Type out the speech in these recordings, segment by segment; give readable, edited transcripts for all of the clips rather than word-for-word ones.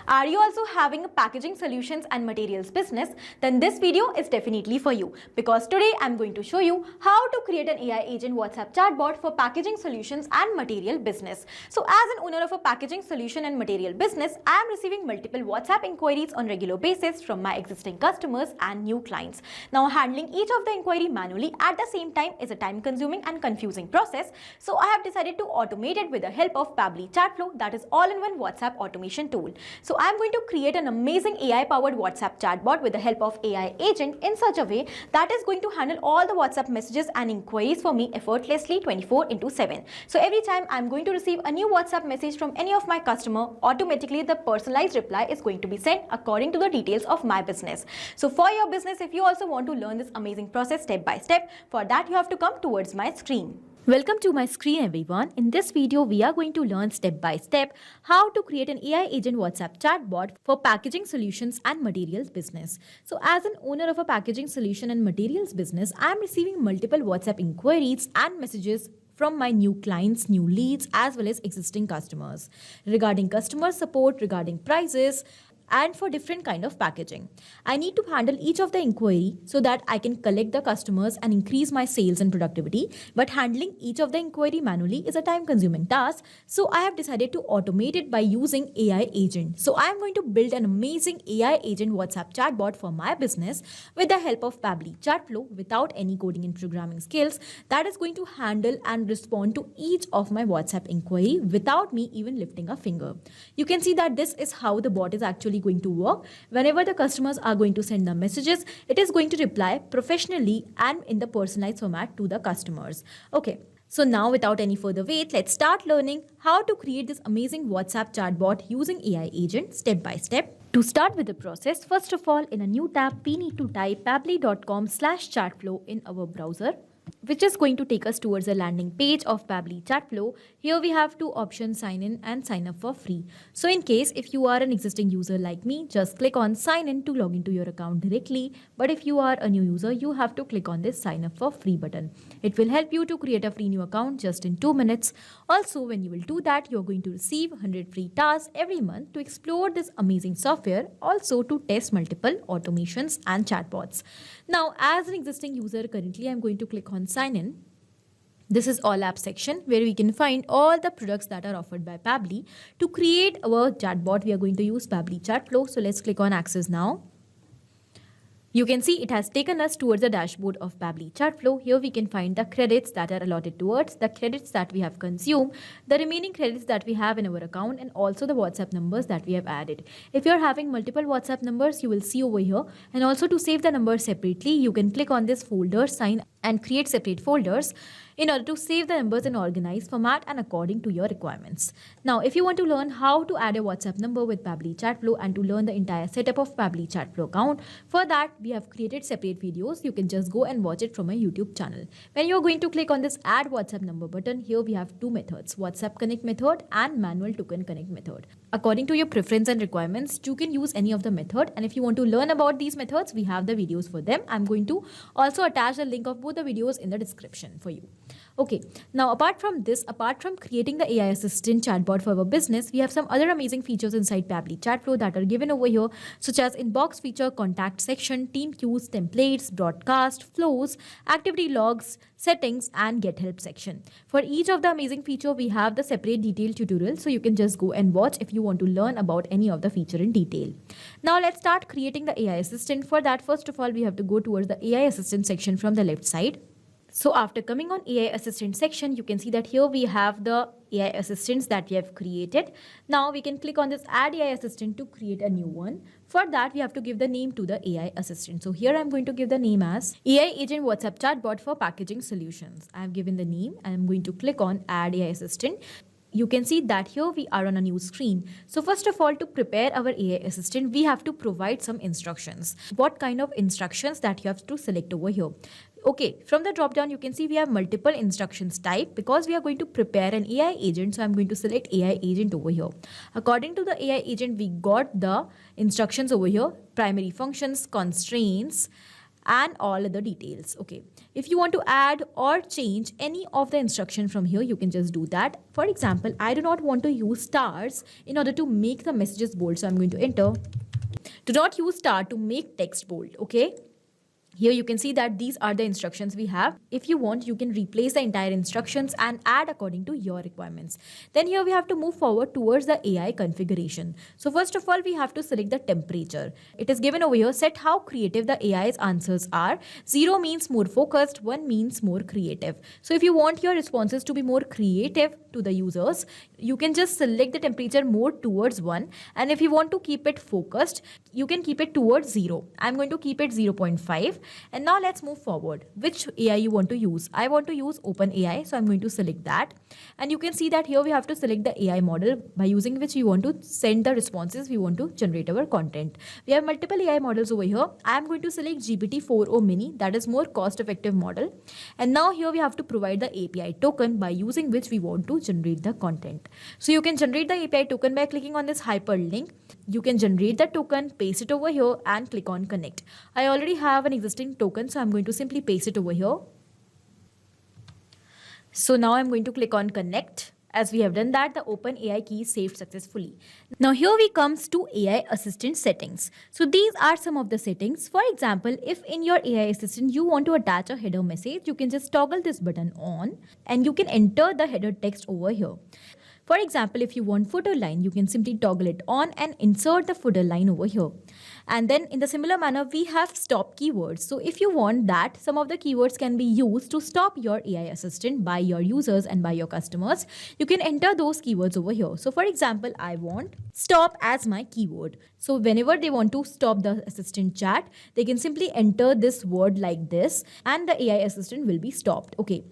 Are you also having a packaging solutions and materials business? Then this video is definitely for you, because today I'm going to show you how to create an AI agent WhatsApp chatbot for packaging solutions and material business. So as an owner of a packaging solution and material business, I am receiving multiple WhatsApp inquiries on regular basis from my existing customers and new clients. Now handling each of the inquiry manually at the same time is a time consuming and confusing process. So I have decided to automate it with the help of Pabbly Chatflow, that is all-in-one WhatsApp automation tool. So I'm going to create an amazing AI-powered WhatsApp chatbot with the help of AI agent in such a way that is going to handle all the WhatsApp messages and inquiries for me effortlessly 24/7. So every time I'm going to receive a new WhatsApp message from any of my customer, automatically the personalized reply is going to be sent according to the details of my business. So for your business, if you also want to learn this amazing process step by step, for that you have to come towards my screen. Welcome to my screen everyone. In this video, we are going to learn step by step how to create an AI agent WhatsApp chatbot for packaging solutions and materials business. So as an owner of a packaging solution and materials business, I am receiving multiple WhatsApp inquiries and messages from my new clients, new leads, as well as existing customers regarding customer support, regarding prices, and for different kind of packaging. I need to handle each of the inquiry so that I can collect the customers and increase my sales and productivity. But handling each of the inquiry manually is a time consuming task. So I have decided to automate it by using AI agent. So I am going to build an amazing AI agent WhatsApp chatbot for my business with the help of Pabbly Chatflow without any coding and programming skills that is going to handle and respond to each of my WhatsApp inquiry without me even lifting a finger. You can see that this is how the bot is actually going to work. Whenever the customers are going to send the messages, it is going to reply professionally and in the personalized format to the customers. Okay. So now without any further wait, let's start learning how to create this amazing WhatsApp chatbot using AI agent step by step. To start with the process, first of all, in a new tab, we need to type pabbly.com/chatflow in our browser, which is going to take us towards a landing page of Pabbly Chatflow. Here we have two options, sign in and sign up for free. So in case if you are an existing user like me, just click on sign in to log into your account directly. But if you are a new user, you have to click on this sign up for free button. It will help you to create a free new account just in 2 minutes. Also, when you will do that, you're going to receive 100 free tasks every month to explore this amazing software, also to test multiple automations and chatbots. Now, as an existing user, currently I'm going to click on sign in. This is all apps section where we can find all the products that are offered by Pabbly. To create our chatbot, we are going to use Pabbly Chatflow. So let's click on access now. You can see it has taken us towards the dashboard of Pabbly Chatflow. Here we can find the credits that are allotted towards, the credits that we have consumed, the remaining credits that we have in our account, and also the WhatsApp numbers that we have added. If you're having multiple WhatsApp numbers, you will see over here. And also to save the numbers separately, you can click on this folder sign and create separate folders in order to save the numbers in organized format and according to your requirements. Now, if you want to learn how to add a WhatsApp number with Pabbly Chatflow and to learn the entire setup of Pabbly Chatflow account, for that we have created separate videos. You can just go and watch it from my YouTube channel. When you're going to click on this add WhatsApp number button, here we have two methods, WhatsApp connect method and manual token connect method. According to your preference and requirements, you can use any of the method. And if you want to learn about these methods, we have the videos for them. I'm going to also attach the link of both the videos in the description for you. Okay, now apart from this, apart from creating the AI assistant chatbot for our business, we have some other amazing features inside Pabbly Chatflow that are given over here, such as inbox feature, contact section, team queues, templates, broadcast, flows, activity logs, settings, and get help section. For each of the amazing feature, we have the separate detailed tutorial, so you can just go and watch if you want to learn about any of the feature in detail. Now let's start creating the AI assistant. For that, first of all, we have to go towards the AI assistant section from the left side. So after coming on AI assistant section, you can see that here we have the AI assistants that we have created. Now we can click on this add AI assistant to create a new one. For that, we have to give the name to the AI assistant. So here I'm going to give the name as AI agent WhatsApp chatbot for packaging solutions. I have given the name and I'm going to click on add AI assistant. You can see that here we are on a new screen. So first of all, to prepare our AI assistant, we have to provide some instructions. What kind of instructions that you have to select over here? Okay, from the drop down, you can see we have multiple instructions type because we are going to prepare an AI agent. So I'm going to select AI agent over here. According to the AI agent, we got the instructions over here, primary functions, constraints, and all other details. Okay, if you want to add or change any of the instruction from here, you can just do that. For example, I do not want to use stars in order to make the messages bold, so I'm going to enter do not use star to make text bold. Okay, here you can see that these are the instructions we have. If you want, you can replace the entire instructions and add according to your requirements. Then here we have to move forward towards the AI configuration. So first of all, we have to select the temperature. It is given over here. Set how creative the AI's answers are. 0 means more focused, 1 means more creative. So if you want your responses to be more creative to the users, you can just select the temperature more towards 1. And if you want to keep it focused, you can keep it towards 0. I'm going to keep it 0.5. And now let's move forward. Which AI you want to use? I want to use OpenAI, so I'm going to select that. And you can see that here we have to select the AI model by using which we want to send the responses we want to generate our content. We have multiple AI models over here. I'm going to select GPT-4o Mini, that is more cost-effective model. And now here we have to provide the API token by using which we want to generate the content. So you can generate the API token by clicking on this hyperlink. You can generate the token, paste it over here and click on connect. I already have an existing token, so I'm going to simply paste it over here. So now I'm going to click on connect. As we have done that, the OpenAI key is saved successfully. Now here we comes to AI assistant settings. So these are some of the settings. For example, if in your AI assistant you want to attach a header message, you can just toggle this button on and you can enter the header text over here. For example, if you want footer line, you can simply toggle it on and insert the footer line over here. And then in the similar manner, we have stop keywords. So if you want that, some of the keywords can be used to stop your AI assistant by your users and by your customers. You can enter those keywords over here. So for example, I want stop as my keyword. So whenever they want to stop the assistant chat, they can simply enter this word like this and the AI assistant will be stopped. Okay.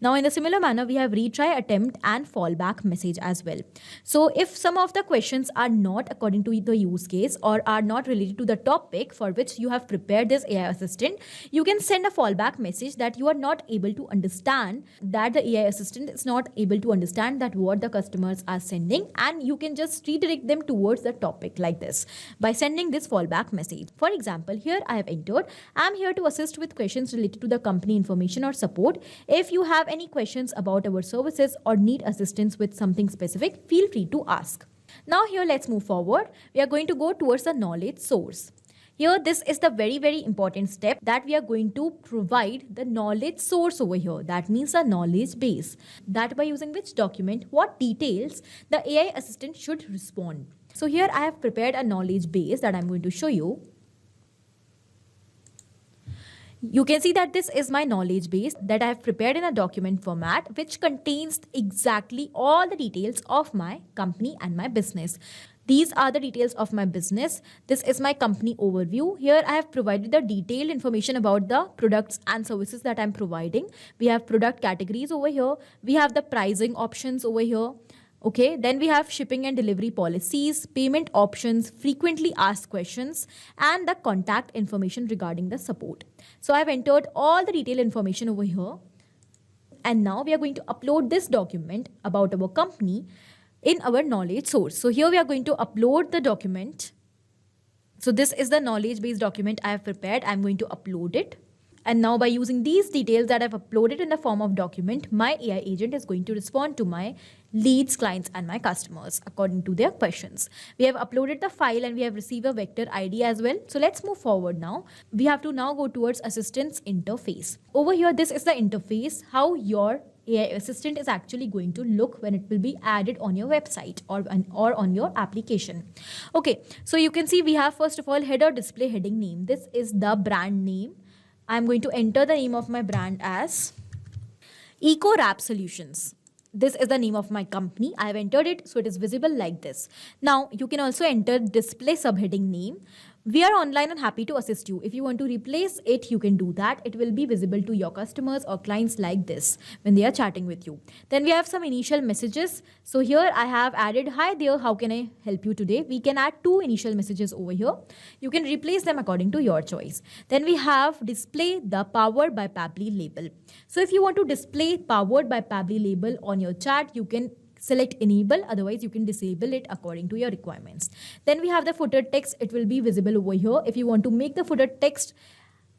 Now in the similar manner, we have retry, attempt and fallback message as well. So if some of the questions are not according to the use case or are not related to the topic for which you have prepared this AI assistant, you can send a fallback message that you are not able to understand, that the AI assistant is not able to understand that what the customers are sending, and you can just redirect them towards the topic like this by sending this fallback message. For example, here I have entered, I'm here to assist with questions related to the company information or support. If you have any questions about our services or need assistance with something specific, feel free to ask. Now here let's move forward. We are going to go towards the knowledge source. Here this is the very important step, that we are going to provide the knowledge source over here. That means a knowledge base, that by using which document what details the AI assistant should respond. So here I have prepared a knowledge base that I'm going to show you. You can see that this is my knowledge base that I have prepared in a document format, which contains exactly all the details of my company and my business. These are the details of my business. This is my company overview. Here I have provided the detailed information about the products and services that I'm providing. We have product categories over here. We have the pricing options over here. Okay, then we have shipping and delivery policies, payment options, frequently asked questions, and the contact information regarding the support. So I've entered all the detailed information over here. And now we are going to upload this document about our company in our knowledge source. So here we are going to upload the document. So this is the knowledge base document I have prepared. I'm going to upload it. And now by using these details that I've uploaded in the form of document, my AI agent is going to respond to my leads, clients, and my customers according to their questions. We have uploaded the file and we have received a vector ID as well. So let's move forward now. We have to now go towards assistance interface. Over here, this is the interface, how your AI assistant is actually going to look when it will be added on your website or on your application. Okay, so you can see we have first of all header display heading name. This is the brand name. I'm going to enter the name of my brand as Eco Wrap Solutions. This is the name of my company. I have entered it, so it is visible like this. Now, you can also enter display subheading name. We are online and happy to assist you. If you want to replace it, you can do that. It will be visible to your customers or clients like this when they are chatting with you. Then we have some initial messages. So here I have added, hi there, how can I help you today? We can add 2 initial messages over here. You can replace them according to your choice. Then we have display the powered by Pabbly label. So if you want to display powered by Pabbly label on your chat, you can select enable, otherwise you can disable it according to your requirements. Then we have the footer text. It will be visible over here. If you want to make the footer text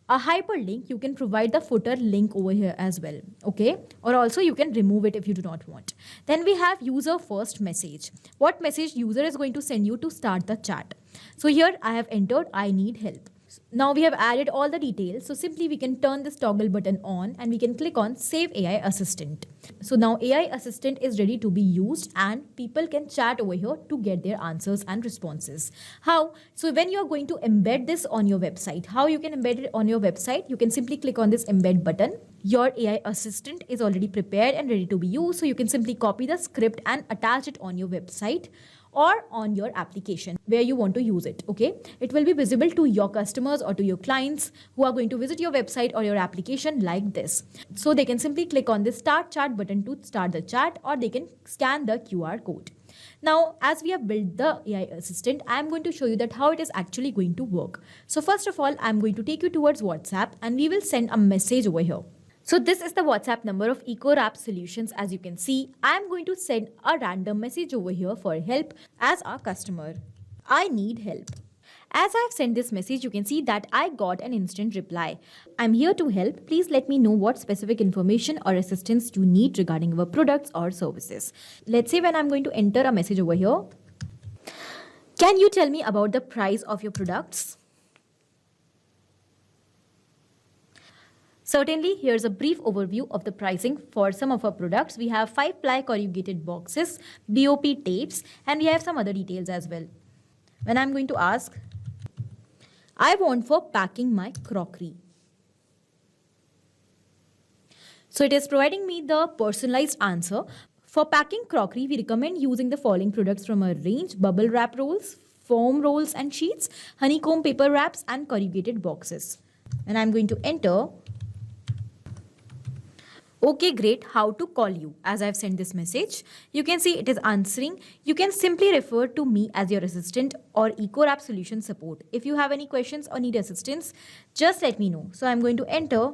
a hyperlink, you can provide the footer link over here as well, okay? Or also you can remove it if you do not want. Then we have user first message. What message user is going to send you to start the chat? So here I have entered I need help. Now we have added all the details. So simply we can turn this toggle button on and we can click on Save AI Assistant. So now AI Assistant is ready to be used and people can chat over here to get their answers and responses. How? So when you are going to embed this on your website, how you can embed it on your website? You can simply click on this embed button. Your AI assistant is already prepared and ready to be used. So you can simply copy the script and attach it on your website or on your application where you want to use it, okay? It will be visible to your customers or to your clients who are going to visit your website or your application like this. So they can simply click on this start chat button to start the chat, or they can scan the QR code. Now, as we have built the AI assistant, I am going to show you that how it is actually going to work. So first of all, I am going to take you towards WhatsApp and we will send a message over here. So this is the WhatsApp number of EcoWrap Solutions. As you can see, I am going to send a random message over here for help as our customer. I need help. As I have sent this message, you can see that I got an instant reply. I'm here to help. Please let me know what specific information or assistance you need regarding our products or services. Let's say when I'm going to enter a message over here. Can you tell me about the price of your products? Certainly, here's a brief overview of the pricing for some of our products. We have 5-ply corrugated boxes, BOP tapes, and we have some other details as well. When I'm going to ask, I want for packing my crockery. So it is providing me the personalized answer. For packing crockery, we recommend using the following products from our range: bubble wrap rolls, foam rolls and sheets, honeycomb paper wraps, and corrugated boxes. And I'm going to enter, okay, great, how to call you? As I've sent this message, you can see it is answering. You can simply refer to me as your assistant or EcoWrap Solution Support. If you have any questions or need assistance, just let me know. So I'm going to enter,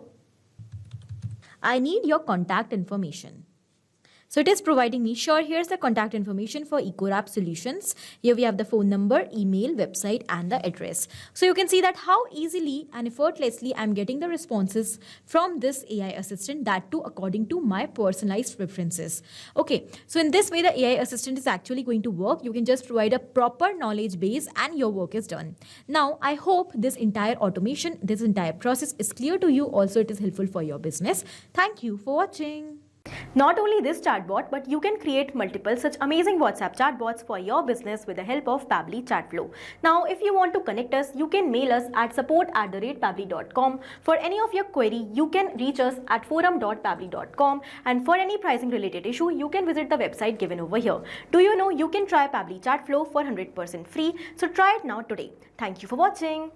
I need your contact information. So it is providing me, sure, here's the contact information for EcoWrap Solutions. Here we have the phone number, email, website, and the address. So you can see that how easily and effortlessly I'm getting the responses from this AI assistant, that too according to my personalized preferences. Okay, so in this way, the AI assistant is actually going to work. You can just provide a proper knowledge base and your work is done. Now, I hope this entire automation, this entire process is clear to you. Also, it is helpful for your business. Thank you for watching. Not only this chatbot, but you can create multiple such amazing WhatsApp chatbots for your business with the help of Pabbly Chatflow. Now, if you want to connect us, you can mail us at support@pabbly.com. For any of your query, you can reach us at forum.pabbly.com. And for any pricing related issue, you can visit the website given over here. Do you know you can try Pabbly Chatflow for 100% free? So try it now today. Thank you for watching.